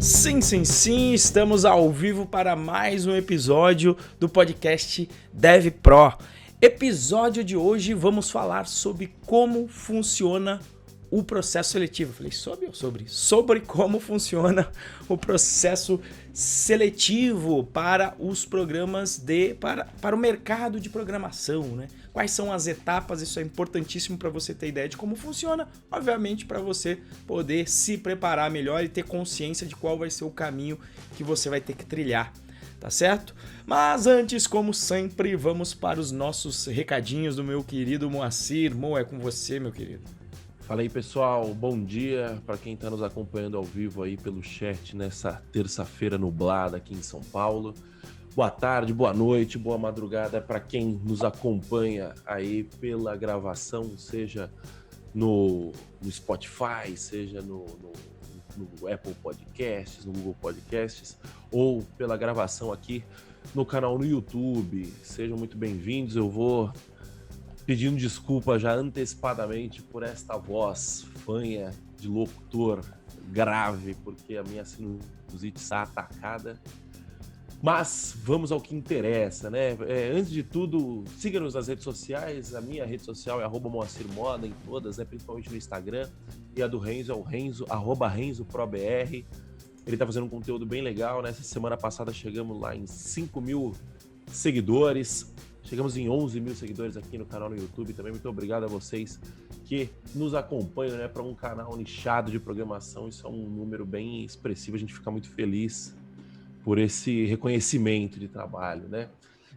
Sim, sim, sim, estamos ao vivo para mais um episódio do podcast DevPro. Episódio de hoje vamos falar sobre como funciona o processo seletivo. Falei sobre como funciona o processo seletivo para os programas para o mercado de programação, né? Quais são as etapas? Isso é importantíssimo para você ter ideia de como funciona, obviamente para você poder se preparar melhor e ter consciência de qual vai ser o caminho que você vai ter que trilhar. Tá certo? Mas antes, como sempre, vamos para os nossos recadinhos do meu querido Moacir. Mo, é com você, meu querido. Fala aí, pessoal, bom dia para quem está nos acompanhando ao vivo aí pelo chat nessa terça-feira nublada aqui em São Paulo. Boa tarde, boa noite, boa madrugada para quem nos acompanha aí pela gravação, seja no Spotify, seja no Apple Podcasts, no Google Podcasts, ou pela gravação aqui no canal no YouTube. Sejam muito bem-vindos. Eu vou pedindo desculpa já antecipadamente por esta voz fanha de locutor grave, porque a minha sinusite está atacada. Mas vamos ao que interessa, né? Antes de tudo, siga-nos nas redes sociais. A minha rede social é @moacirmoda em todas, né? Principalmente no Instagram. E a do Renzo é o Renzo, @RenzoProBR. Ele tá fazendo um conteúdo bem legal, né? Essa semana passada chegamos lá em 5.000 seguidores. Chegamos em 11 mil seguidores aqui no canal no YouTube também. Muito obrigado a vocês que nos acompanham, né? Para um canal nichado de programação, isso é um número bem expressivo. A gente fica muito feliz por esse reconhecimento de trabalho, né?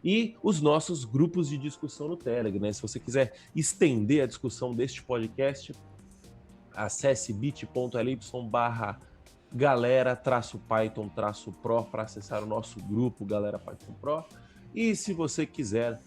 E os nossos grupos de discussão no Telegram, né? Se você quiser estender a discussão deste podcast, acesse bit.ly/galera-python-pro para acessar o nosso grupo Galera Python Pro. E se você quiser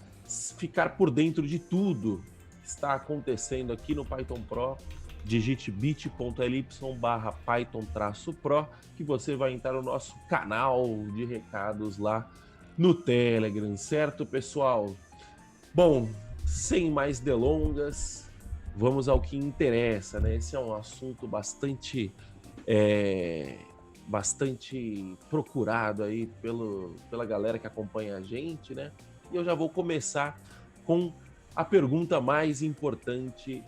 ficar por dentro de tudo que está acontecendo aqui no Python Pro, digite bit.ly/python-pro, que você vai entrar no nosso canal de recados lá no Telegram, certo, pessoal? Bom, sem mais delongas, vamos ao que interessa, né? Esse é um assunto bastante procurado aí pela galera que acompanha a gente, né? E eu já vou começar com a pergunta mais importante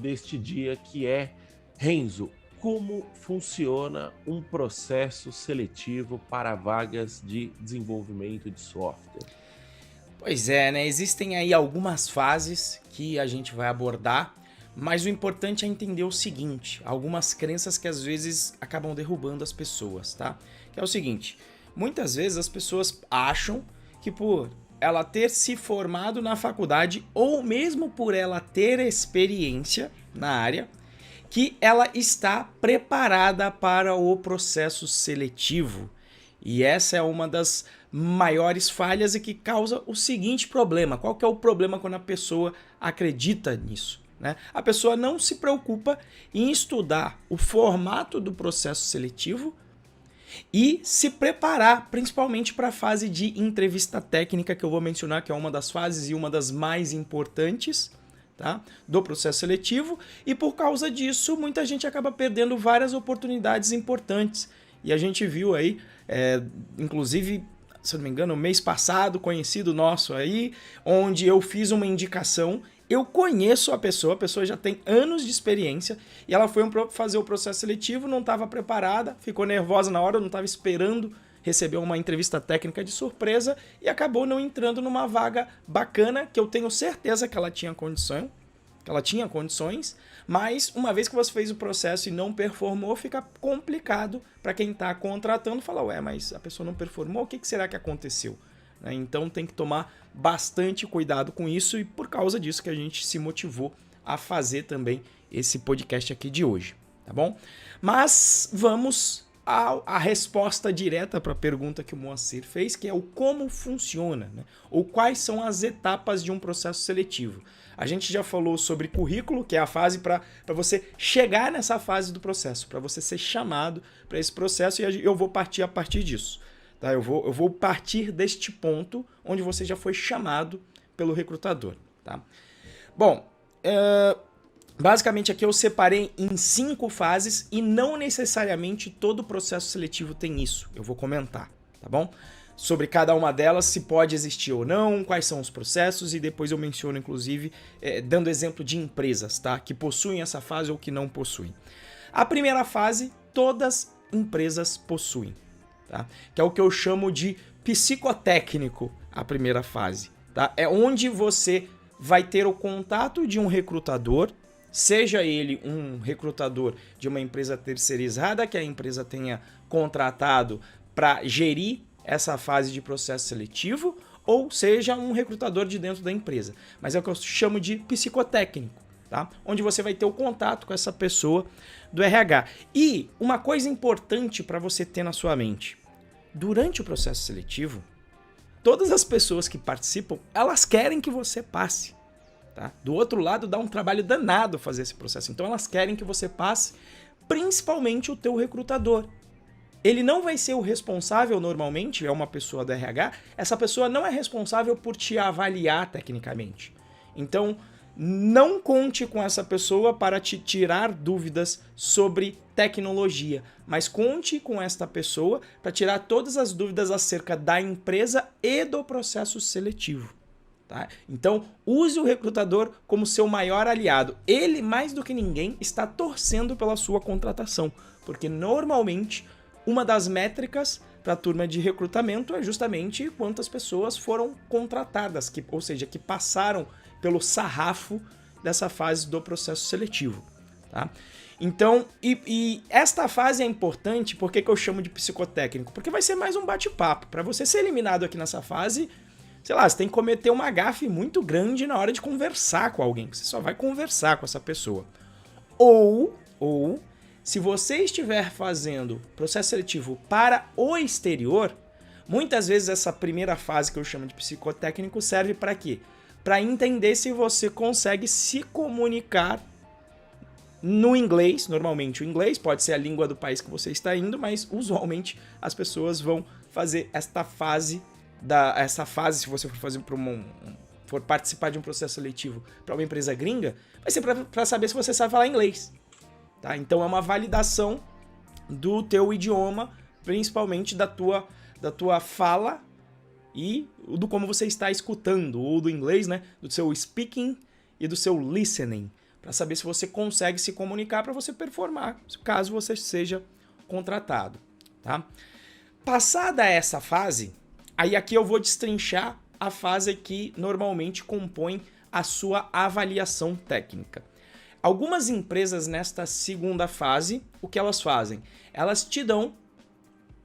deste dia, que é: Renzo, como funciona um processo seletivo para vagas de desenvolvimento de software? Pois é, né? Existem aí algumas fases que a gente vai abordar, mas o importante é entender o seguinte: algumas crenças que às vezes acabam derrubando as pessoas, tá? Que é o seguinte: muitas vezes as pessoas acham que por ela ter se formado na faculdade ou mesmo por ela ter experiência na área, que ela está preparada para o processo seletivo. E essa é uma das maiores falhas e que causa o seguinte problema. Qual que é o problema quando a pessoa acredita nisso, né? A pessoa não se preocupa em estudar o formato do processo seletivo e se preparar principalmente para a fase de entrevista técnica, que eu vou mencionar, que é uma das fases e uma das mais importantes, tá, do processo seletivo. E por causa disso, muita gente acaba perdendo várias oportunidades importantes. E a gente viu aí, inclusive, se eu não me engano, mês passado, conhecido nosso aí, onde eu fiz uma indicação. Eu conheço a pessoa já tem anos de experiência e ela foi fazer o processo seletivo, não estava preparada, ficou nervosa na hora, não estava esperando receber uma entrevista técnica de surpresa e acabou não entrando numa vaga bacana, que eu tenho certeza que ela tinha condições, mas uma vez que você fez o processo e não performou, fica complicado para quem está contratando falar: ué, mas a pessoa não performou, o que será que aconteceu? Então tem que tomar bastante cuidado com isso, e por causa disso que a gente se motivou a fazer também esse podcast aqui de hoje, tá bom? Mas vamos à resposta direta para a pergunta que o Moacir fez, que é o como funciona, né? Ou quais são as etapas de um processo seletivo. A gente já falou sobre currículo, que é a fase para você chegar nessa fase do processo, para você ser chamado para esse processo, e eu vou partir a partir disso. Tá? Eu vou partir deste ponto onde você já foi chamado pelo recrutador. Tá? Bom, Basicamente aqui eu separei em 5 fases e não necessariamente todo processo seletivo tem isso. Eu vou comentar, tá bom? Sobre cada uma delas, se pode existir ou não, quais são os processos e depois eu menciono, inclusive, dando exemplo de empresas, tá? Que possuem essa fase ou que não possuem. A primeira fase, todas empresas possuem, tá? Que é o que eu chamo de psicotécnico, a primeira fase, tá? É onde você vai ter o contato de um recrutador, seja ele um recrutador de uma empresa terceirizada que a empresa tenha contratado para gerir essa fase de processo seletivo, ou seja um recrutador de dentro da empresa. Mas é o que eu chamo de psicotécnico, tá? Onde você vai ter o contato com essa pessoa do RH. E uma coisa importante para você ter na sua mente, durante o processo seletivo, todas as pessoas que participam, elas querem que você passe. Tá? Do outro lado, dá um trabalho danado fazer esse processo. Então, elas querem que você passe, principalmente o teu recrutador. Ele não vai ser o responsável, normalmente, é uma pessoa do RH, essa pessoa não é responsável por te avaliar tecnicamente. Então, não conte com essa pessoa para te tirar dúvidas sobre tecnologia, mas conte com esta pessoa para tirar todas as dúvidas acerca da empresa e do processo seletivo. Tá? Então, use o recrutador como seu maior aliado. Ele, mais do que ninguém, está torcendo pela sua contratação, porque normalmente uma das métricas para a turma de recrutamento é justamente quantas pessoas foram contratadas, ou seja, que passaram pelo sarrafo dessa fase do processo seletivo. Tá? Então, e esta fase é importante, por que eu chamo de psicotécnico? Porque vai ser mais um bate-papo. Para você ser eliminado aqui nessa fase, sei lá, você tem que cometer uma gafe muito grande na hora de conversar com alguém. Você só vai conversar com essa pessoa. Ou se você estiver fazendo processo seletivo para o exterior, muitas vezes essa primeira fase que eu chamo de psicotécnico serve para quê? Para entender se você consegue se comunicar no inglês. Normalmente o inglês pode ser a língua do país que você está indo, mas usualmente as pessoas vão fazer essa fase, se você for fazer for participar de um processo seletivo para uma empresa gringa, vai ser para saber se você sabe falar inglês. Tá? Então é uma validação do teu idioma, principalmente da tua fala e do como você está escutando, ou do inglês, né? Do seu speaking e do seu listening, para saber se você consegue se comunicar para você performar, caso você seja contratado. Tá? Passada essa fase, aí aqui eu vou destrinchar a fase que normalmente compõe a sua avaliação técnica. Algumas empresas nesta segunda fase, o que elas fazem? Elas te dão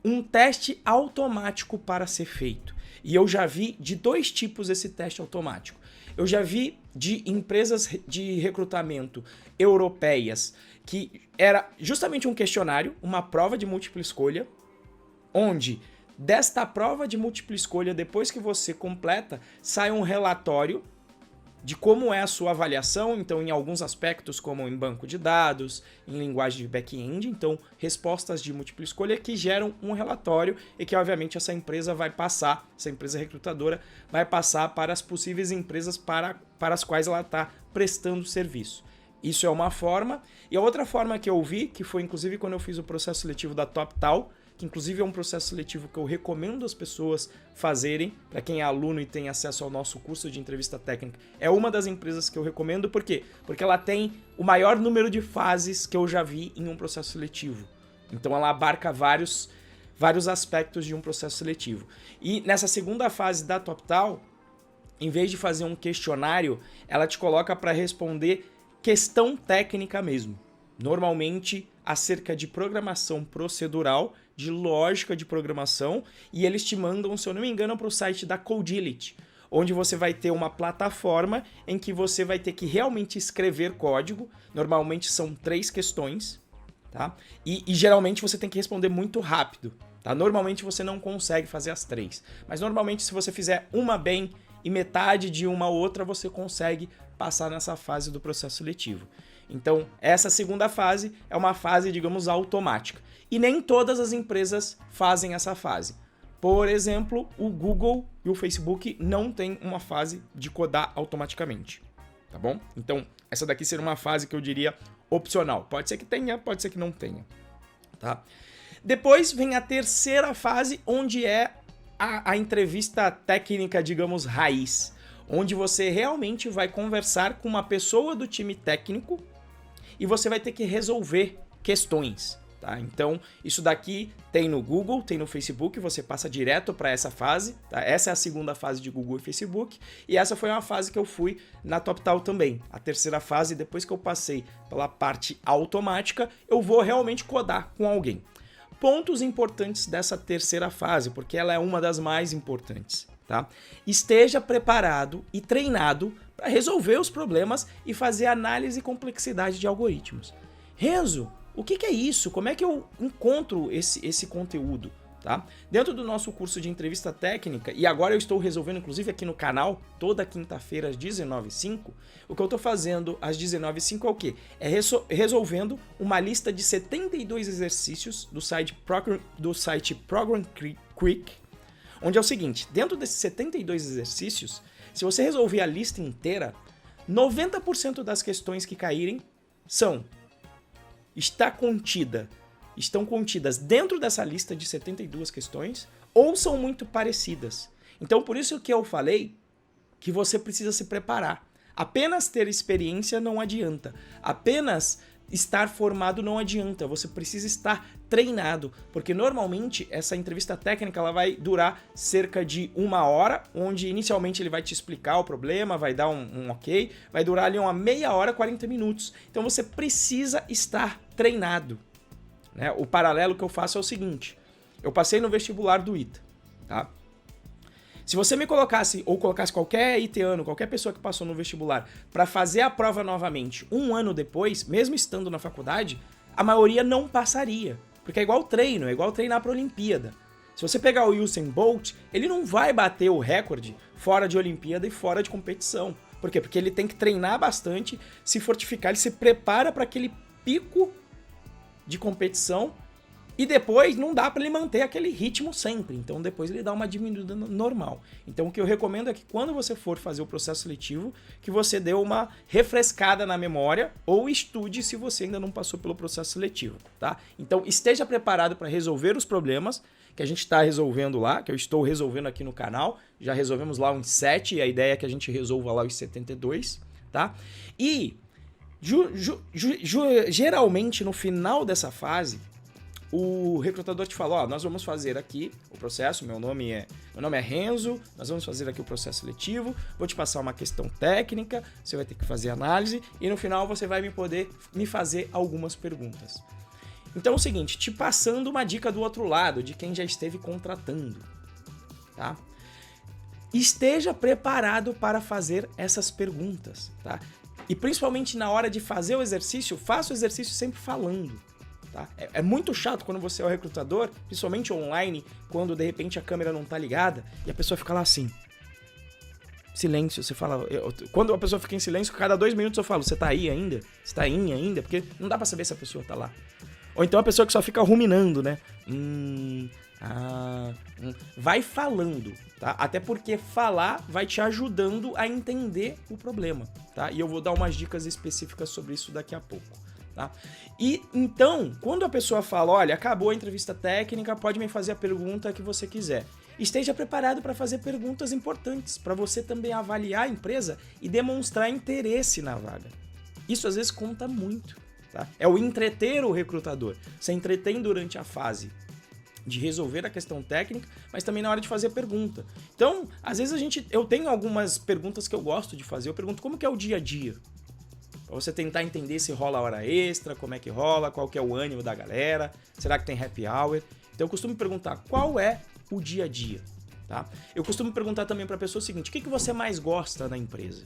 um teste automático para ser feito. E eu já vi de 2 tipos esse teste automático. Eu já vi de empresas de recrutamento europeias que era justamente um questionário, uma prova de múltipla escolha, onde desta prova de múltipla escolha, depois que você completa, sai um relatório de como é a sua avaliação, então em alguns aspectos como em banco de dados, em linguagem de back-end, então respostas de múltipla escolha que geram um relatório e que obviamente essa empresa vai passar, essa empresa recrutadora vai passar para as possíveis empresas para as quais ela está prestando serviço. Isso é uma forma, e a outra forma que eu vi, que foi inclusive quando eu fiz o processo seletivo da TopTal, que inclusive é um processo seletivo que eu recomendo as pessoas fazerem, para quem é aluno e tem acesso ao nosso curso de entrevista técnica. É uma das empresas que eu recomendo, por quê? Porque ela tem o maior número de fases que eu já vi em um processo seletivo. Então ela abarca vários aspectos de um processo seletivo. E nessa segunda fase da TopTal, em vez de fazer um questionário, ela te coloca para responder questão técnica mesmo. Normalmente acerca de programação procedural, de lógica de programação, e eles te mandam, se eu não me engano, para o site da Codility, onde você vai ter uma plataforma em que você vai ter que realmente escrever código. Normalmente são 3 questões, tá? E geralmente você tem que responder muito rápido, tá? Normalmente você não consegue fazer as 3, mas normalmente se você fizer uma bem e metade de uma outra, você consegue passar nessa fase do processo seletivo. Então, essa segunda fase é uma fase, digamos, automática. E nem todas as empresas fazem essa fase. Por exemplo, o Google e o Facebook não têm uma fase de codar automaticamente, tá bom? Então, Essa daqui seria uma fase que eu diria opcional. Pode ser que tenha, pode ser que não tenha, tá? Depois vem a terceira fase, onde é a entrevista técnica, digamos, raiz, onde você realmente vai conversar com uma pessoa do time técnico e você vai ter que resolver questões, tá? Então, isso daqui tem no Google, tem no Facebook, você passa direto para essa fase, tá? Essa é a segunda fase de Google e Facebook, e essa foi uma fase que eu fui na TopTal também. A terceira fase, depois que eu passei pela parte automática, eu vou realmente codar com alguém. Pontos importantes dessa terceira fase, porque ela é uma das mais importantes, tá? Esteja preparado e treinado para resolver os problemas e fazer análise e complexidade de algoritmos. Renzo, o que é isso? Como é que eu encontro esse conteúdo? Tá? Dentro do nosso curso de entrevista técnica, e agora eu estou resolvendo, inclusive aqui no canal, toda quinta-feira às 19h05, o que eu estou fazendo às 19h05 é o quê? É resolvendo uma lista de 72 exercícios do site Program Quick, onde é o seguinte, dentro desses 72 exercícios, se você resolver a lista inteira, 90% das questões que caírem estão contidas dentro dessa lista de 72 questões ou são muito parecidas. Então, por isso que eu falei que você precisa se preparar. Apenas ter experiência não adianta. Apenas estar formado não adianta. Você precisa estar treinado, porque normalmente essa entrevista técnica ela vai durar cerca de 1 hora, onde inicialmente ele vai te explicar o problema, vai dar um ok, vai durar ali uma meia hora, 40 minutos. Então você precisa estar treinado. Né? O paralelo que eu faço é o seguinte, eu passei no vestibular do ITA, tá? Se você me colocasse, ou colocasse qualquer iteano, qualquer pessoa que passou no vestibular, para fazer a prova novamente 1 ano depois, mesmo estando na faculdade, a maioria não passaria. Porque é igual treino, é igual treinar para a Olimpíada. Se você pegar o Usain Bolt, ele não vai bater o recorde fora de Olimpíada e fora de competição. Por quê? Porque ele tem que treinar bastante, se fortificar, ele se prepara para aquele pico de competição e depois não dá para ele manter aquele ritmo sempre, então depois ele dá uma diminuída normal. Então o que eu recomendo é que quando você for fazer o processo seletivo, que você dê uma refrescada na memória ou estude se você ainda não passou pelo processo seletivo, tá? Então esteja preparado para resolver os problemas que a gente está resolvendo lá, que eu estou resolvendo aqui no canal, já resolvemos lá uns 7 e a ideia é que a gente resolva lá os 72, tá? E geralmente no final dessa fase, o recrutador te fala, ó, nós vamos fazer aqui o processo, meu nome é Renzo, nós vamos fazer aqui o processo seletivo, vou te passar uma questão técnica, você vai ter que fazer análise e no final você vai poder me fazer algumas perguntas. Então é o seguinte, te passando uma dica do outro lado, de quem já esteve contratando, tá? Esteja preparado para fazer essas perguntas, tá? E principalmente na hora de fazer o exercício, faça o exercício sempre falando. Tá? É muito chato quando você é o recrutador, principalmente online, quando de repente a câmera não tá ligada e a pessoa fica lá assim. Silêncio, você fala... Quando a pessoa fica em silêncio, cada 2 minutos eu falo, você tá aí ainda? Você tá aí ainda? Porque não dá pra saber se a pessoa tá lá. Ou então a pessoa que só fica ruminando, né? Vai falando, tá? Até porque falar vai te ajudando a entender o problema, tá? E eu vou dar umas dicas específicas sobre isso daqui a pouco, tá? E então, quando a pessoa fala, olha, acabou a entrevista técnica, pode me fazer a pergunta que você quiser. Esteja preparado para fazer perguntas importantes, para você também avaliar a empresa e demonstrar interesse na vaga. Isso às vezes conta muito, tá? É o entreter o recrutador. Você entretém durante a fase de resolver a questão técnica, mas também na hora de fazer a pergunta. Então, às vezes eu tenho algumas perguntas que eu gosto de fazer. Eu pergunto como que é o dia a dia. Pra você tentar entender se rola hora extra, como é que rola, qual que é o ânimo da galera, será que tem happy hour. Então eu costumo perguntar qual é o dia a dia, tá? Eu costumo perguntar também pra pessoa o seguinte, o que você mais gosta na empresa?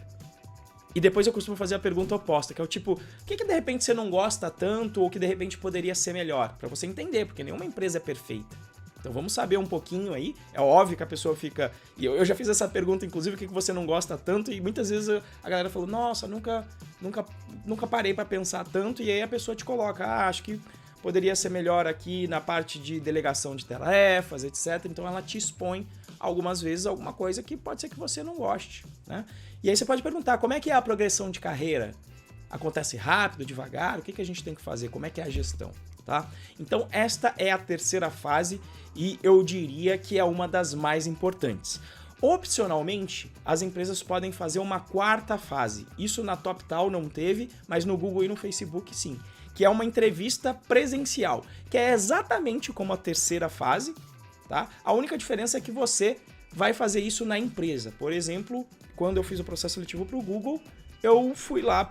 E depois eu costumo fazer a pergunta oposta, que é o tipo, o que de repente você não gosta tanto ou que de repente poderia ser melhor? Pra você entender, porque nenhuma empresa é perfeita. Então vamos saber um pouquinho aí. É óbvio que a pessoa fica... E eu já fiz essa pergunta, inclusive, o que você não gosta tanto, e muitas vezes a galera falou, nossa, nunca parei pra pensar tanto, e aí a pessoa te coloca, acho que poderia ser melhor aqui na parte de delegação de tarefas, etc. Então ela te expõe algumas vezes alguma coisa que pode ser que você não goste, né? E aí você pode perguntar, como é que é a progressão de carreira? Acontece rápido, devagar? O que a gente tem que fazer? Como é que é a gestão? Tá? Então esta é a terceira fase e eu diria que é uma das mais importantes. Opcionalmente, as empresas podem fazer uma quarta fase. Isso na TopTal não teve, mas no Google e no Facebook sim. Que é uma entrevista presencial, que é exatamente como a terceira fase, tá? A única diferença é que você vai fazer isso na empresa. Por exemplo, quando eu fiz o processo seletivo para o Google, eu fui lá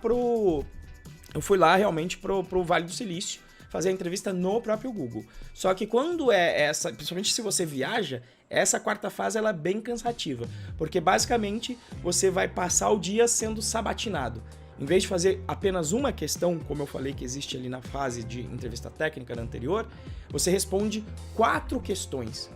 realmente pro Vale do Silício fazer a entrevista no próprio Google. Só que quando é essa, principalmente se você viaja, essa quarta fase ela é bem cansativa, porque basicamente você vai passar o dia sendo sabatinado. Em vez de fazer apenas uma questão, como eu falei que existe ali na fase de entrevista técnica na anterior, você responde 4 questões,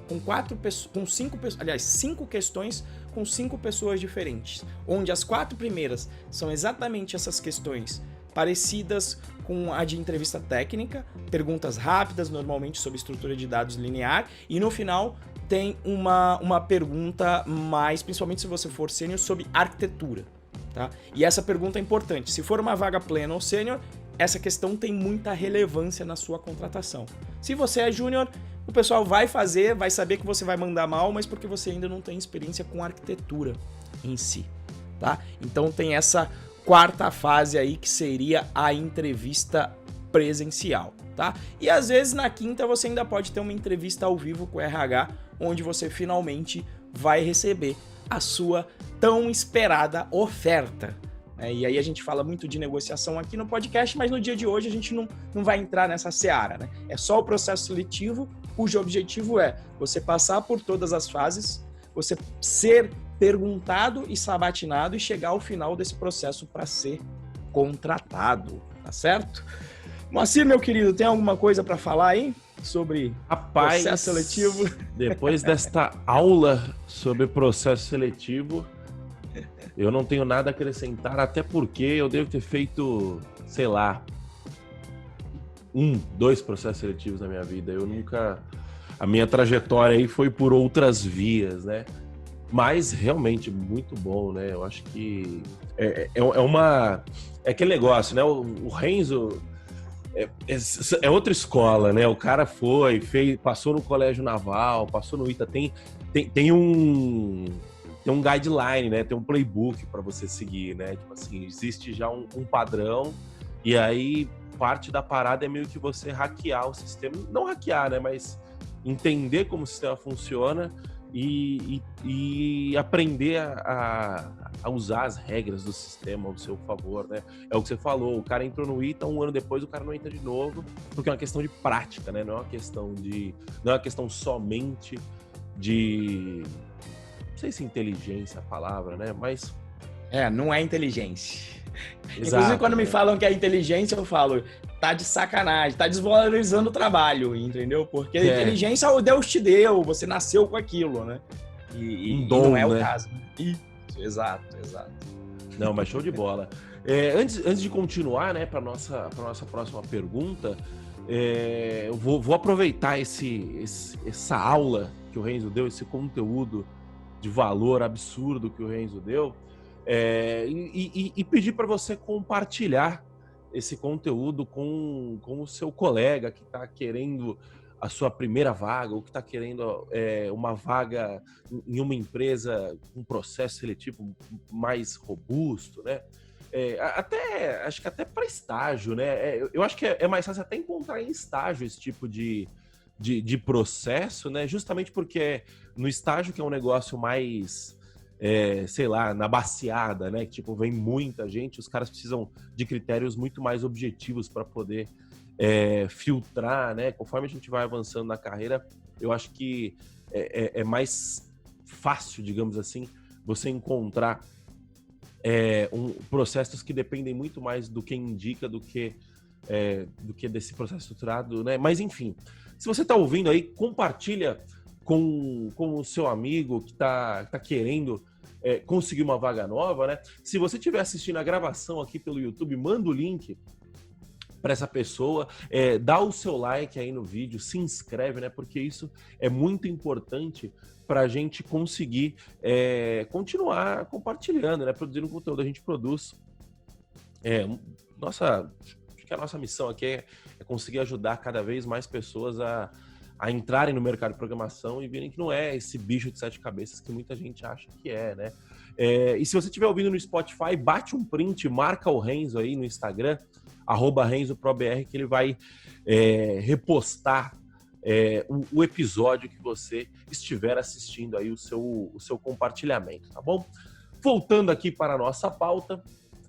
cinco questões com 5 pessoas diferentes, onde as 4 primeiras são exatamente essas questões parecidas com a de entrevista técnica, perguntas rápidas, normalmente sobre estrutura de dados linear, e no final tem uma pergunta mais, principalmente se você for sênior, sobre arquitetura. Tá? E essa pergunta é importante. Se for uma vaga plena ou sênior, essa questão tem muita relevância na sua contratação. Se você é júnior, o pessoal vai saber que você vai mandar mal, mas porque você ainda não tem experiência com arquitetura em si. Tá? Então tem essa quarta fase aí que seria a entrevista presencial. Tá? E às vezes na quinta você ainda pode ter uma entrevista ao vivo com o RH, onde você finalmente vai receber a sua tão esperada oferta. E aí a gente fala muito de negociação aqui no podcast, mas no dia de hoje a gente não vai entrar nessa seara. Né? É só o processo seletivo, cujo objetivo é você passar por todas as fases, você ser perguntado e sabatinado e chegar ao final desse processo para ser contratado, tá certo? Moacir, meu querido, tem alguma coisa para falar aí sobre processo seletivo? Depois desta aula sobre processo seletivo, eu não tenho nada a acrescentar, até porque eu devo ter feito, sei lá, 2 processos seletivos na minha vida. A minha trajetória aí foi por outras vias, né? Mas realmente muito bom, né? Eu acho que é aquele negócio, né? O Renzo é outra escola, né? O cara passou no Colégio Naval, passou no ITA, tem um guideline, né? Tem um playbook para você seguir, né? Tipo assim, existe já um padrão e aí parte da parada é meio que você hackear o sistema, não hackear, né? Mas entender como o sistema funciona e aprender a usar as regras do sistema ao seu favor, né? É o que você falou, o cara entrou no ITA, 1 ano depois o cara não entra de novo, porque é uma questão de prática, né? Não é uma questão somente de, não sei se inteligência é a palavra, né? Mas não é inteligência. Exato, inclusive, quando me falam que é inteligência, eu falo, tá de sacanagem, tá desvalorizando o trabalho, entendeu? Porque inteligência Deus te deu, você nasceu com aquilo, né? E não é o caso. Isso, exato. Não, mas show de bola. Antes de continuar, né, para nossa próxima pergunta, eu vou aproveitar essa aula que o Renzo deu, esse conteúdo de valor absurdo que o Renzo deu, e pedir para você compartilhar esse conteúdo com o seu colega que está querendo a sua primeira vaga ou que está querendo uma vaga em uma empresa com um processo seletivo mais robusto, né? Acho que até para estágio, né? Eu acho que é mais fácil até encontrar em estágio esse tipo de processo, né? Justamente porque no estágio, que é um negócio mais, sei lá, na baciada, né? Que tipo, vem muita gente, os caras precisam de critérios muito mais objetivos para poder filtrar, né? Conforme a gente vai avançando na carreira, eu acho que é mais fácil, digamos assim, você encontrar processos que dependem muito mais do que indica do que desse processo estruturado, né? Mas enfim, se você está ouvindo aí, compartilha com o seu amigo que tá querendo conseguir uma vaga nova, né? Se você estiver assistindo a gravação aqui pelo YouTube, manda o link para essa pessoa, dá o seu like aí no vídeo, se inscreve, né? Porque isso é muito importante para a gente conseguir continuar compartilhando, né? Produzindo conteúdo. A gente produz Acho que a nossa missão aqui é conseguir ajudar cada vez mais pessoas a entrarem no mercado de programação e verem que não é esse bicho de 7 cabeças que muita gente acha que é, né? E se você estiver ouvindo no Spotify, bate um print, marca o Renzo aí no Instagram, @RenzoProBR, que ele vai repostar o episódio que você estiver assistindo aí, o seu compartilhamento, tá bom? Voltando aqui para a nossa pauta,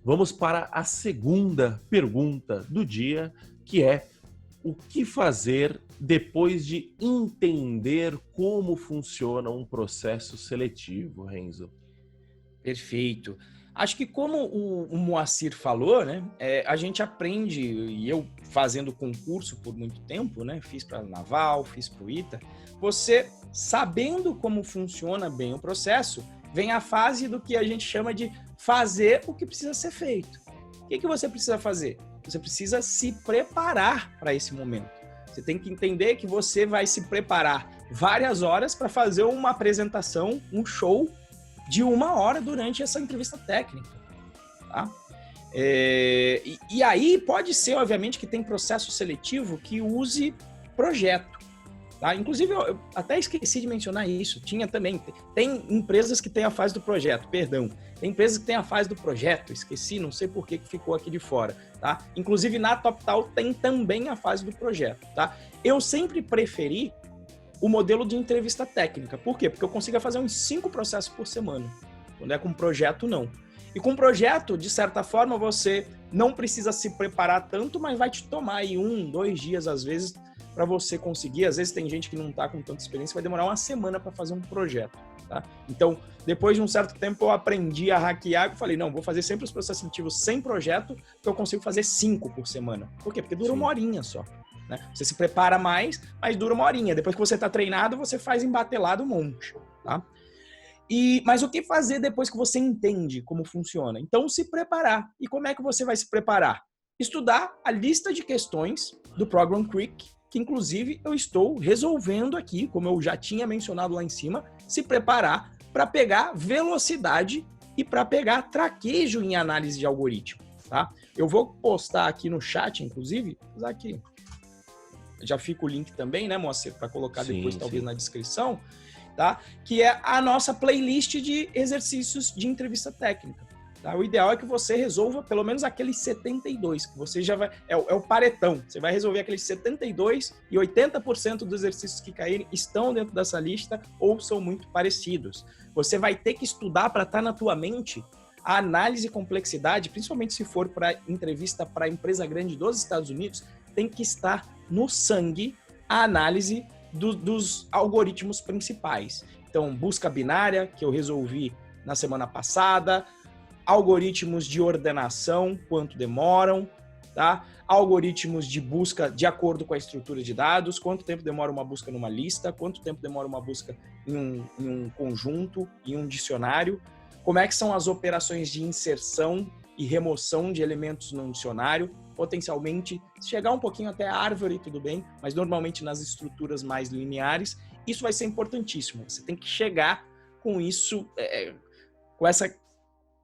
vamos para a segunda pergunta do dia, que é: o que fazer depois de entender como funciona um processo seletivo, Renzo? Perfeito. Acho que como o Moacir falou, né, a gente aprende, e eu fazendo concurso por muito tempo, né, fiz para a Naval, fiz para o ITA, você sabendo como funciona bem o processo, vem a fase do que a gente chama de fazer o que precisa ser feito. O que você precisa fazer? Você precisa se preparar para esse momento. Você tem que entender que você vai se preparar várias horas para fazer uma apresentação, um show de 1 hora durante essa entrevista técnica, tá? E aí pode ser, obviamente, que tem processo seletivo que use projeto, tá? Inclusive, eu até esqueci de mencionar isso, tem empresas que têm a fase do projeto, perdão, tem empresas que têm a fase do projeto, esqueci, não sei por que ficou aqui de fora, tá? Inclusive, na TopTal tem também a fase do projeto, tá? Eu sempre preferi o modelo de entrevista técnica. Por quê? Porque eu consigo fazer uns 5 processos por semana. Quando é com projeto, não. E com projeto, de certa forma, você não precisa se preparar tanto, mas vai te tomar aí 1, 2 dias, às vezes, para você conseguir. Às vezes tem gente que não está com tanta experiência, vai demorar 1 semana para fazer um projeto. Tá? Então, depois de um certo tempo, eu aprendi a hackear e falei, não, vou fazer sempre os processos seletivos sem projeto, que eu consigo fazer 5 por semana. Por quê? Porque dura 1 horinha só. Né? Você se prepara mais, mas dura 1 horinha. Depois que você está treinado, você faz embatelado um monte. Tá? Mas o que fazer depois que você entende como funciona? Então, se preparar. E como é que você vai se preparar? Estudar a lista de questões do Program Quick, que inclusive eu estou resolvendo aqui, como eu já tinha mencionado lá em cima, se preparar para pegar velocidade e para pegar traquejo em análise de algoritmo. Tá? Eu vou postar aqui no chat, inclusive, usar aqui. Já fica o link também, né, Moacir, para colocar depois, talvez, na descrição, tá? Que é a nossa playlist de exercícios de entrevista técnica. Tá? O ideal é que você resolva pelo menos aqueles 72, que você já vai... É o paretão. Você vai resolver aqueles 72 e 80% dos exercícios que caírem estão dentro dessa lista ou são muito parecidos. Você vai ter que estudar para estar na tua mente a análise e complexidade, principalmente se for para entrevista para empresa grande dos Estados Unidos, tem que estar no sangue a análise dos algoritmos principais. Então, busca binária, que eu resolvi na semana passada, algoritmos de ordenação, quanto demoram, tá? Algoritmos de busca de acordo com a estrutura de dados, quanto tempo demora uma busca numa lista, quanto tempo demora uma busca em um conjunto, em um dicionário, como é que são as operações de inserção e remoção de elementos num dicionário, potencialmente, chegar um pouquinho até a árvore, tudo bem, mas normalmente nas estruturas mais lineares, isso vai ser importantíssimo. Você tem que chegar com isso,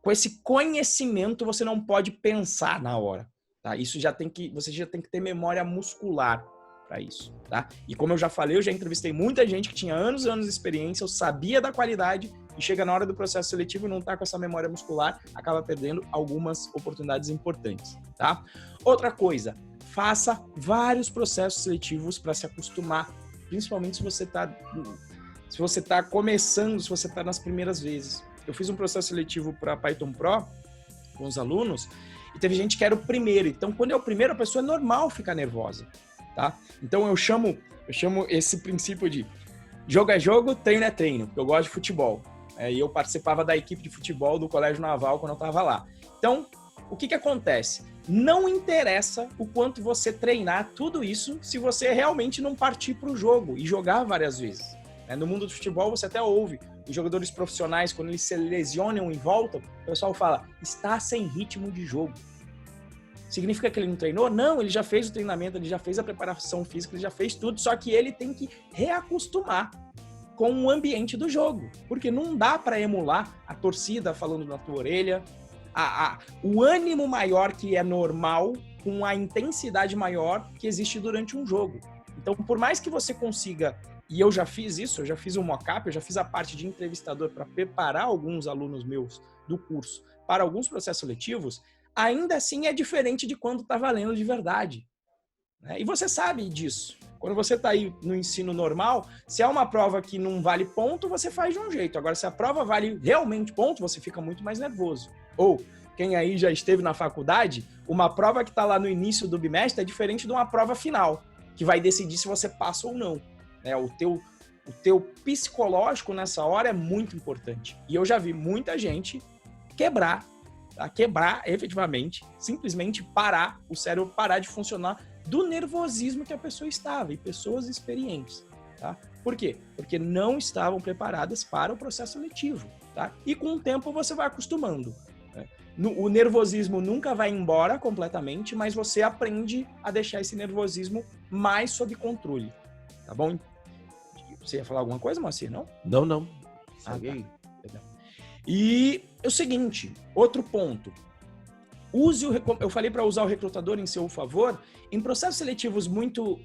com esse conhecimento, você não pode pensar na hora. Tá? Você já tem que ter memória muscular para isso. Tá? E como eu já falei, eu já entrevistei muita gente que tinha anos e anos de experiência, eu sabia da qualidade, e chega na hora do processo seletivo e não está com essa memória muscular, acaba perdendo algumas oportunidades importantes, tá? Outra coisa, faça vários processos seletivos para se acostumar, principalmente se você está começando, se você está nas primeiras vezes. Eu fiz um processo seletivo para Python Pro com os alunos e teve gente que era o primeiro. Então, quando é o primeiro, a pessoa é normal ficar nervosa, tá? Então, eu chamo esse princípio de jogo é jogo, treino é treino, porque eu gosto de futebol. E eu participava da equipe de futebol do Colégio Naval quando eu estava lá. Então, o que acontece? Não interessa o quanto você treinar tudo isso se você realmente não partir para o jogo e jogar várias vezes. No mundo do futebol, você até ouve os jogadores profissionais, quando eles se lesionam e voltam, o pessoal fala, está sem ritmo de jogo. Significa que ele não treinou? Não, ele já fez o treinamento, ele já fez a preparação física, ele já fez tudo, só que ele tem que reacostumar com o ambiente do jogo, porque não dá para emular a torcida falando na tua orelha, o ânimo maior que é normal com a intensidade maior que existe durante um jogo. Então, por mais que você consiga, e eu já fiz isso, eu já fiz um mock-up, eu já fiz a parte de entrevistador para preparar alguns alunos meus do curso para alguns processos seletivos, ainda assim é diferente de quando está valendo de verdade. Né? E você sabe disso. Quando você está aí no ensino normal, se é uma prova que não vale ponto, você faz de um jeito. Agora, se a prova vale realmente ponto, você fica muito mais nervoso. Ou, quem aí já esteve na faculdade, uma prova que está lá no início do bimestre é diferente de uma prova final, que vai decidir se você passa ou não. Né? O teu psicológico nessa hora é muito importante. E eu já vi muita gente quebrar, tá? Quebrar efetivamente, simplesmente parar, o cérebro parar de funcionar do nervosismo que a pessoa estava, e pessoas experientes. Tá? Por quê? Porque não estavam preparadas para o processo seletivo. Tá? E com o tempo você vai acostumando. Né? O nervosismo nunca vai embora completamente, mas você aprende a deixar esse nervosismo mais sob controle. Tá bom? Você ia falar alguma coisa, Moacir, não? Não. Segue aí. E é o seguinte, outro ponto. Eu falei para usar o recrutador em seu favor. Em processos seletivos muito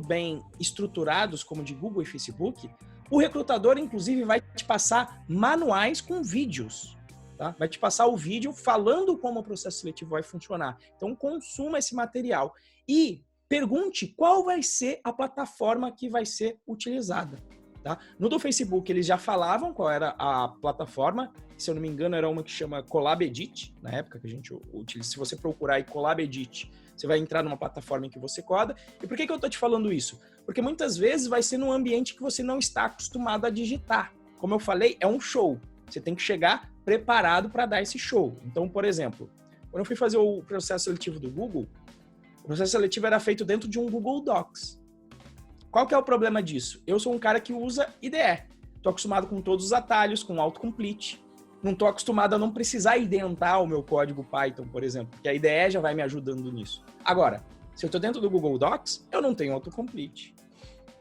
bem estruturados, como de Google e Facebook, o recrutador, inclusive, vai te passar manuais com vídeos. Tá? Vai te passar o vídeo falando como o processo seletivo vai funcionar. Então, consuma esse material. E pergunte qual vai ser a plataforma que vai ser utilizada. Tá? No do Facebook, eles já falavam qual era a plataforma. Se eu não me engano, era uma que chama ColabEdit, na época que a gente utiliza. Se você procurar aí ColabEdit, você vai entrar numa plataforma em que você coda. E por que eu estou te falando isso? Porque muitas vezes vai ser num ambiente que você não está acostumado a digitar. Como eu falei, é um show. Você tem que chegar preparado para dar esse show. Então, por exemplo, quando eu fui fazer o processo seletivo do Google, o processo seletivo era feito dentro de um Google Docs. Qual que é o problema disso? Eu sou um cara que usa IDE. Estou acostumado com todos os atalhos, com autocomplete. Não estou acostumado a não precisar identar o meu código Python, por exemplo, porque a IDE já vai me ajudando nisso. Agora, se eu estou dentro do Google Docs, eu não tenho autocomplete.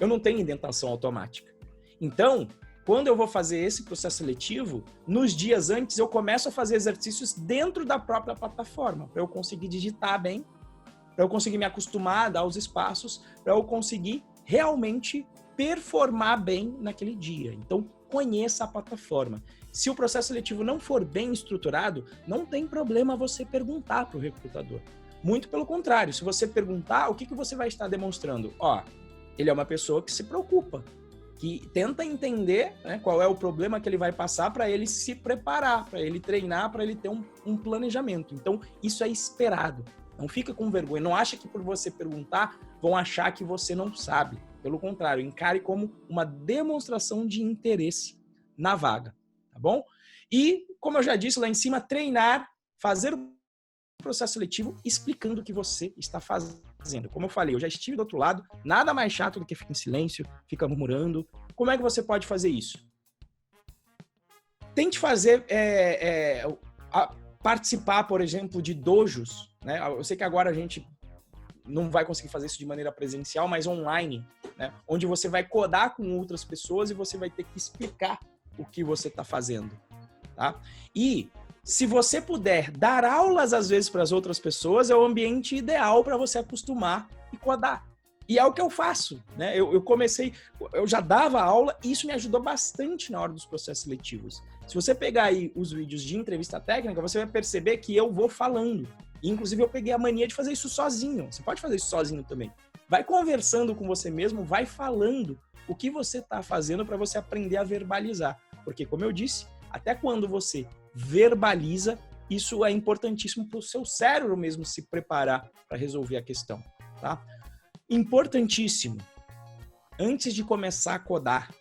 Eu não tenho indentação automática. Então, quando eu vou fazer esse processo seletivo, nos dias antes eu começo a fazer exercícios dentro da própria plataforma, para eu conseguir digitar bem, para eu conseguir me acostumar a dar os espaços, para eu conseguir realmente performar bem naquele dia. Então, conheça a plataforma. Se o processo seletivo não for bem estruturado, não tem problema você perguntar para o recrutador. Muito pelo contrário, se você perguntar, o que você vai estar demonstrando? Ele é uma pessoa que se preocupa, que tenta entender, né, qual é o problema que ele vai passar para ele se preparar, para ele treinar, para ele ter um planejamento. Então, isso é esperado. Não fica com vergonha. Não acha que por você perguntar, vão achar que você não sabe. Pelo contrário, encare como uma demonstração de interesse na vaga. Tá bom? E, como eu já disse lá em cima, treinar, fazer o processo seletivo explicando o que você está fazendo. Como eu falei, eu já estive do outro lado, nada mais chato do que ficar em silêncio, ficar murmurando. Como é que você pode fazer isso? Tente fazer, participar, por exemplo, de dojos, né? Eu sei que agora a gente não vai conseguir fazer isso de maneira presencial, mas online, né? Onde você vai codar com outras pessoas e você vai ter que explicar o que você está fazendo, tá? E se você puder dar aulas às vezes para as outras pessoas, é o ambiente ideal para você acostumar e codar. E é o que eu faço, né? Eu já dava aula e isso me ajudou bastante na hora dos processos seletivos. Se você pegar aí os vídeos de entrevista técnica, você vai perceber que eu vou falando. E, inclusive, eu peguei a mania de fazer isso sozinho. Você pode fazer isso sozinho também. Vai conversando com você mesmo, vai falando o que você está fazendo para você aprender a verbalizar. Porque, como eu disse, até quando você verbaliza, isso é importantíssimo para o seu cérebro mesmo se preparar para resolver a questão, tá? Importantíssimo, antes de começar a codar,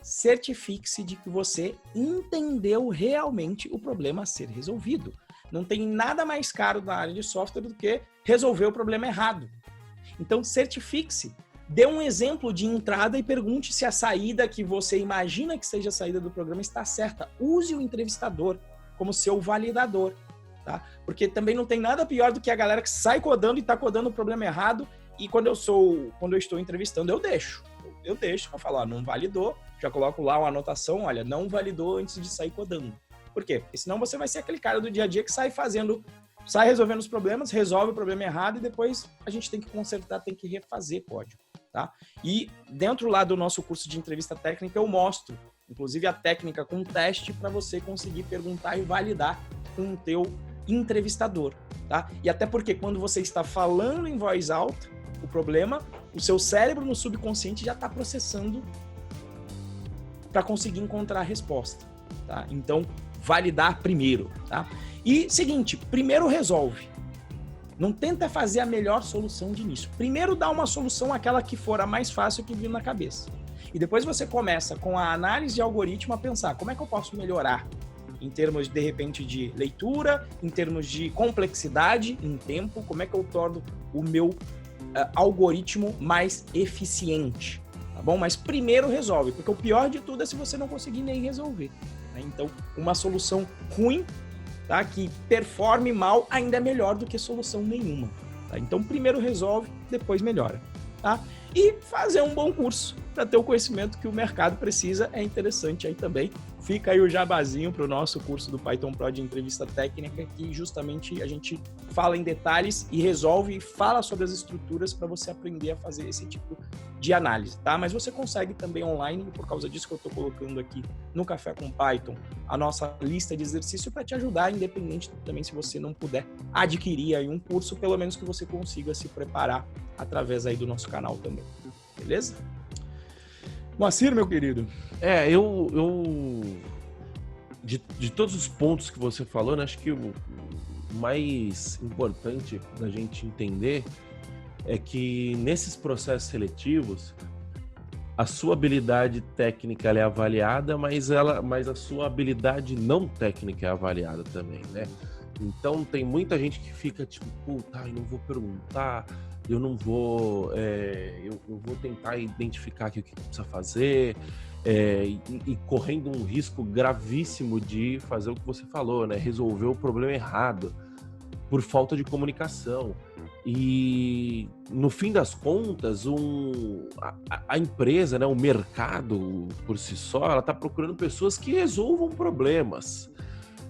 certifique-se de que você entendeu realmente o problema a ser resolvido. Não tem nada mais caro na área de software do que resolver o problema errado. Então, certifique-se. Dê um exemplo de entrada e pergunte se a saída que você imagina que seja a saída do programa está certa. Use o entrevistador como seu validador, tá? Porque também não tem nada pior do que a galera que sai codando e está codando o problema errado. E quando eu estou entrevistando, eu deixo, eu falo, não validou, já coloco lá uma anotação, olha, não validou antes de sair codando, Por quê? Porque senão você vai ser aquele cara do dia a dia que sai resolvendo os problemas, resolve o problema errado e depois a gente tem que consertar, tem que refazer código, tá? E dentro lá do nosso curso de entrevista técnica eu mostro, inclusive a técnica com teste para você conseguir perguntar e validar com o teu entrevistador, tá? E até porque quando você está falando em voz alta o problema, o seu cérebro no subconsciente já está processando para conseguir encontrar a resposta, tá? Então, validar primeiro, tá? E seguinte, primeiro resolve. Não tenta fazer a melhor solução de início. Primeiro dá uma solução, aquela que for a mais fácil que vir na cabeça. E depois você começa com a análise de algoritmo a pensar, como é que eu posso melhorar? Em termos, de repente, de leitura, em termos de complexidade, em tempo, como é que eu torno o meu algoritmo mais eficiente, tá bom? Mas primeiro resolve, porque o pior de tudo é se você não conseguir nem resolver, né? Então, uma solução ruim, tá, que performe mal, ainda é melhor do que solução nenhuma, tá? Então, primeiro resolve, depois melhora, tá? E fazer um bom curso para ter o conhecimento que o mercado precisa é interessante aí também. Fica aí o jabazinho para o nosso curso do Python Pro de entrevista técnica, que justamente a gente fala em detalhes e resolve e fala sobre as estruturas para você aprender a fazer esse tipo de análise, tá? Mas você consegue também online, e por causa disso que eu estou colocando aqui no Café com Python, a nossa lista de exercício para te ajudar, independente também se você não puder adquirir aí um curso, pelo menos que você consiga se preparar através aí do nosso canal também, beleza? Moacir, meu querido. De todos os pontos que você falou, né, acho que o mais importante da gente entender é que nesses processos seletivos a sua habilidade técnica ela é avaliada, mas a sua habilidade não técnica é avaliada também, né? Então tem muita gente que fica tipo, puta, eu não vou perguntar, eu não vou, eu vou tentar identificar aqui o que precisa fazer, e correndo um risco gravíssimo de fazer o que você falou, né? Resolver o problema errado por falta de comunicação. E no fim das contas, a empresa, né, o mercado por si só, ela está procurando pessoas que resolvam problemas.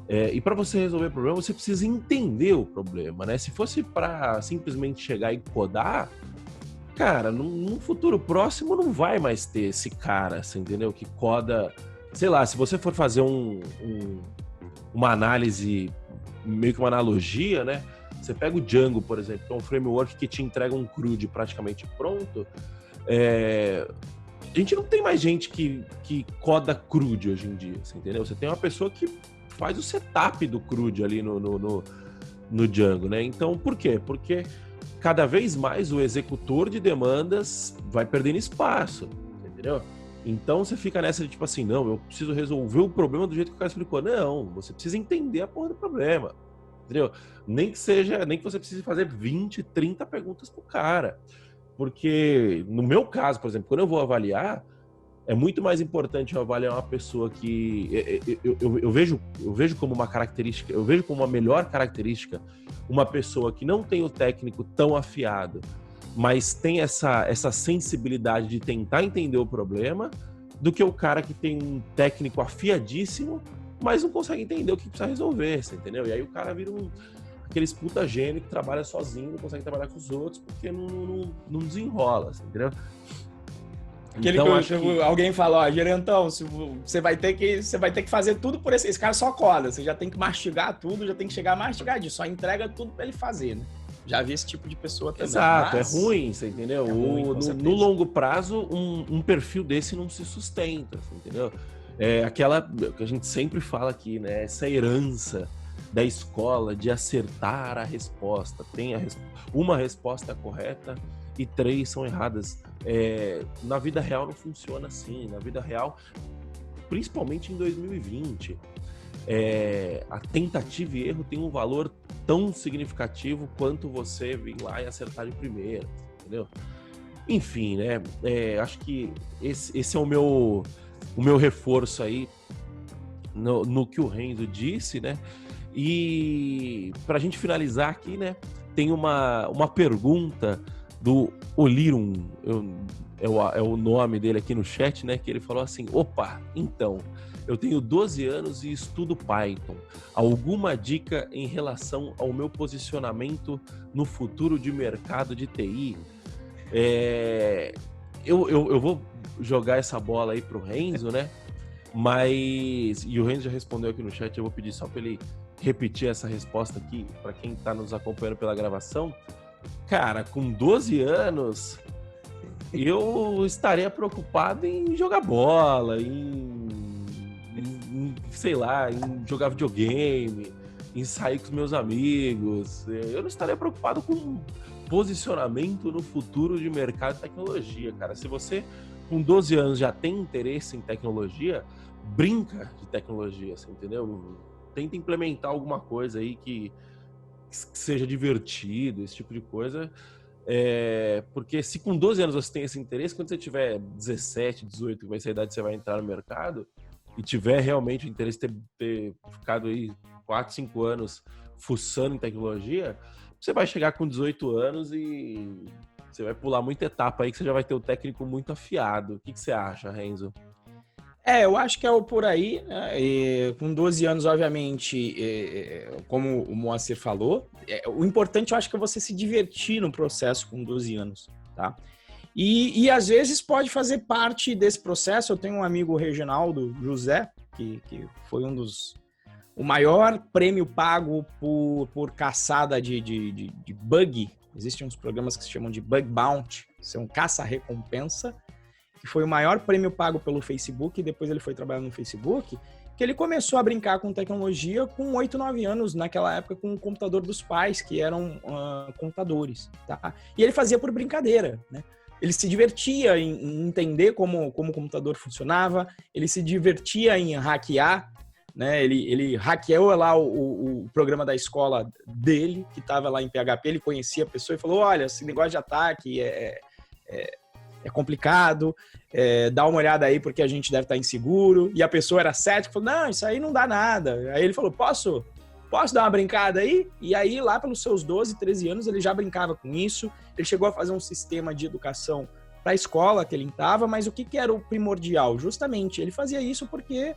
E para você resolver o problema, você precisa entender o problema, né? Se fosse para simplesmente chegar e codar, cara, num futuro próximo não vai mais ter esse cara, você entendeu? Que coda, sei lá, se você for fazer uma análise, meio que uma analogia, né? Você pega o Django, por exemplo, que é um framework que te entrega um CRUD praticamente pronto. A gente não tem mais gente que coda CRUD hoje em dia, você entendeu? Você tem uma pessoa que faz o setup do CRUD ali no Django, né? Então, por quê? Porque cada vez mais o executor de demandas vai perdendo espaço, entendeu? Então você fica nessa de tipo assim, não, eu preciso resolver o problema do jeito que o cara explicou. Não, você precisa entender a porra do problema, entendeu? Nem que você precise fazer 20, 30 perguntas pro cara. Porque no meu caso, por exemplo, quando eu vou avaliar, é muito mais importante eu avaliar uma pessoa que eu vejo como uma característica, eu vejo como uma melhor característica uma pessoa que não tem o técnico tão afiado, mas tem essa sensibilidade de tentar entender o problema, do que o cara que tem um técnico afiadíssimo, mas não consegue entender o que precisa resolver, você entendeu? E aí o cara vira aqueles puta gênio que trabalha sozinho, não consegue trabalhar com os outros, porque não desenrola, você entendeu? Então, alguém fala, ó, gerentão, você vai ter que fazer tudo por esse cara só coda, você já tem que mastigar tudo, já tem que chegar mastigadinho, só entrega tudo pra ele fazer, né? Já vi esse tipo de pessoa também. Exato, é ruim, você entendeu? No longo prazo, um perfil desse não se sustenta, você entendeu? É aquela que a gente sempre fala aqui, né? Essa herança da escola de acertar a resposta. Tem uma resposta correta e 3 são erradas. Na vida real não funciona assim. Na vida real, principalmente em 2020, a tentativa e erro tem um valor tão significativo quanto você vir lá e acertar de primeira, entendeu? Enfim, né? Acho que esse é o meu reforço aí no que o Renzo disse, né? E pra gente finalizar aqui, né? Tem uma pergunta do Olirum, é o nome dele aqui no chat, né? Que ele falou assim: opa, então, eu tenho 12 anos e estudo Python. Alguma dica em relação ao meu posicionamento no futuro de mercado de TI? Eu vou jogar essa bola aí pro Renzo, né? Mas... E o Renzo já respondeu aqui no chat, eu vou pedir só para ele repetir essa resposta aqui para quem está nos acompanhando pela gravação. Cara, com 12 anos, eu estaria preocupado em jogar bola, sei lá, em jogar videogame, em sair com os meus amigos. Eu não estaria preocupado com posicionamento no futuro de mercado de tecnologia, cara. Se você, com 12 anos, já tem interesse em tecnologia, brinca de tecnologia, você entendeu? Tenta implementar alguma coisa aí que seja divertido, esse tipo de coisa. Porque se com 12 anos você tem esse interesse, quando você tiver 17, 18, que vai ser a idade que você vai entrar no mercado, e tiver realmente o interesse de ter ficado aí 4, 5 anos fuçando em tecnologia, você vai chegar com 18 anos e você vai pular muita etapa aí que você já vai ter o técnico muito afiado. O que você acha, Renzo? Eu acho que é por aí, né? Com 12 anos, obviamente, como o Moacir falou, o importante eu acho que é você se divertir no processo com 12 anos, tá? E às vezes pode fazer parte desse processo. Eu tenho um amigo, Reginaldo José, que foi o maior prêmio pago por caçada de bug. Existem uns programas que se chamam de Bug Bounty, são caça-recompensa, que foi o maior prêmio pago pelo Facebook, e depois ele foi trabalhar no Facebook, que ele começou a brincar com tecnologia com 8, 9 anos, naquela época com o computador dos pais, que eram computadores, tá? E ele fazia por brincadeira, né? Ele se divertia em entender como o computador funcionava, ele se divertia em hackear, né? Ele hackeou lá o programa da escola dele, que estava lá em PHP, ele conhecia a pessoa e falou: olha, esse negócio de ataque é complicado, dá uma olhada aí porque a gente deve estar inseguro. E a pessoa era cética, falou: não, isso aí não dá nada. Aí ele falou: posso dar uma brincada aí? E aí, lá pelos seus 12, 13 anos, ele já brincava com isso. Ele chegou a fazer um sistema de educação para a escola que ele estava, mas o que era o primordial? Justamente, ele fazia isso porque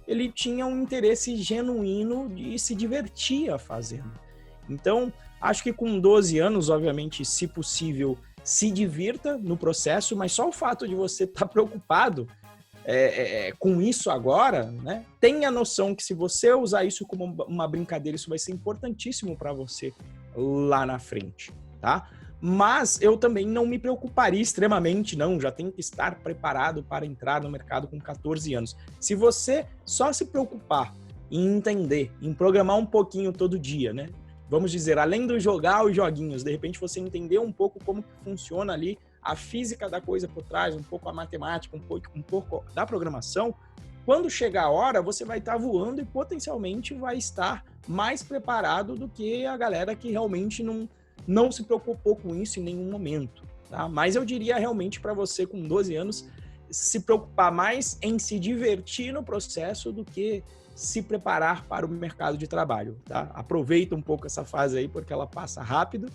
ele tinha um interesse genuíno e se divertia fazendo. Então, acho que com 12 anos, obviamente, se possível, se divirta no processo, mas só o fato de você estar preocupado com isso agora, né? Tenha noção que se você usar isso como uma brincadeira, isso vai ser importantíssimo para você lá na frente, tá? Mas eu também não me preocuparia extremamente, não. Já tem que estar preparado para entrar no mercado com 14 anos. Se você só se preocupar em entender, em programar um pouquinho todo dia, né? Vamos dizer, além de jogar os joguinhos, de repente você entender um pouco como que funciona ali a física da coisa por trás, um pouco a matemática, um pouco da programação, quando chegar a hora, você vai estar voando e potencialmente vai estar mais preparado do que a galera que realmente não se preocupou com isso em nenhum momento, tá? Mas eu diria realmente para você com 12 anos se preocupar mais em se divertir no processo do que se preparar para o mercado de trabalho, tá? Aproveita um pouco essa fase aí porque ela passa rápido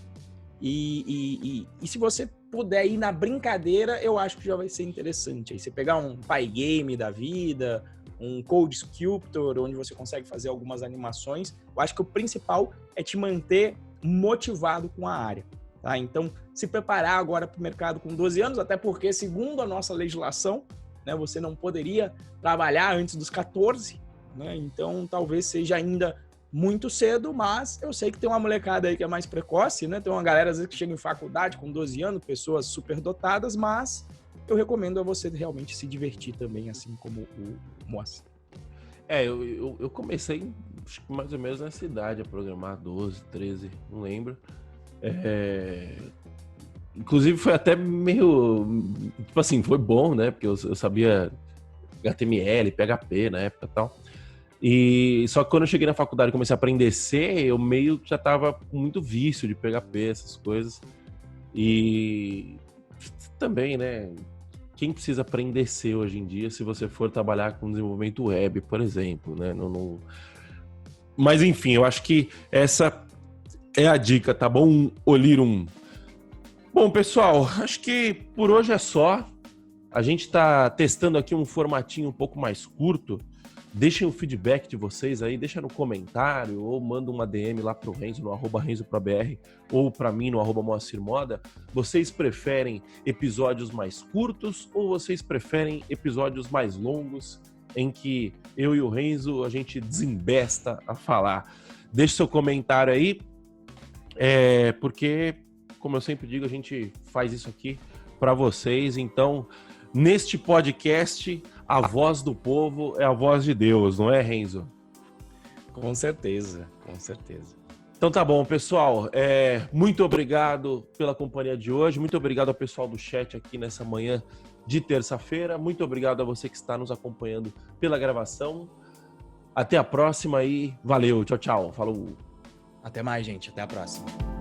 e se você puder ir na brincadeira, eu acho que já vai ser interessante. Aí você pegar um Pygame da vida, um Code Sculptor, onde você consegue fazer algumas animações, eu acho que o principal é te manter motivado com a área, tá? Então, se preparar agora para o mercado com 12 anos, até porque, segundo a nossa legislação, né, você não poderia trabalhar antes dos 14, né? Então, talvez seja ainda muito cedo, mas eu sei que tem uma molecada aí que é mais precoce, né? Tem uma galera, às vezes, que chega em faculdade com 12 anos, pessoas superdotadas, mas eu recomendo a você realmente se divertir também, assim como o Moacir. Eu comecei acho que mais ou menos nessa idade a programar, 12, 13, não lembro. Inclusive foi até meio, tipo assim, foi bom, né? Porque eu sabia HTML, PHP na época e tal. E só que quando eu cheguei na faculdade e comecei a aprender C, eu meio que já tava com muito vício de PHP, essas coisas. E também, né? Quem precisa aprender C hoje em dia se você for trabalhar com desenvolvimento web, por exemplo, né? Mas enfim, eu acho que essa é a dica, tá bom, Olirum? Bom, pessoal, acho que por hoje é só. A gente está testando aqui um formatinho um pouco mais curto. Deixem o feedback de vocês aí, deixa no comentário ou manda uma DM lá pro Renzo, no @RenzoProBR, ou para mim no @MoacirModa. Vocês preferem episódios mais curtos ou vocês preferem episódios mais longos em que eu e o Renzo a gente desembesta a falar? Deixe seu comentário aí, porque, como eu sempre digo, a gente faz isso aqui para vocês. Então, neste podcast, a voz do povo é a voz de Deus, não é, Renzo? Com certeza, com certeza. Então tá bom, pessoal. Muito obrigado pela companhia de hoje. Muito obrigado ao pessoal do chat aqui nessa manhã de terça-feira. Muito obrigado a você que está nos acompanhando pela gravação. Até a próxima e valeu. Tchau, tchau. Falou. Até mais, gente. Até a próxima.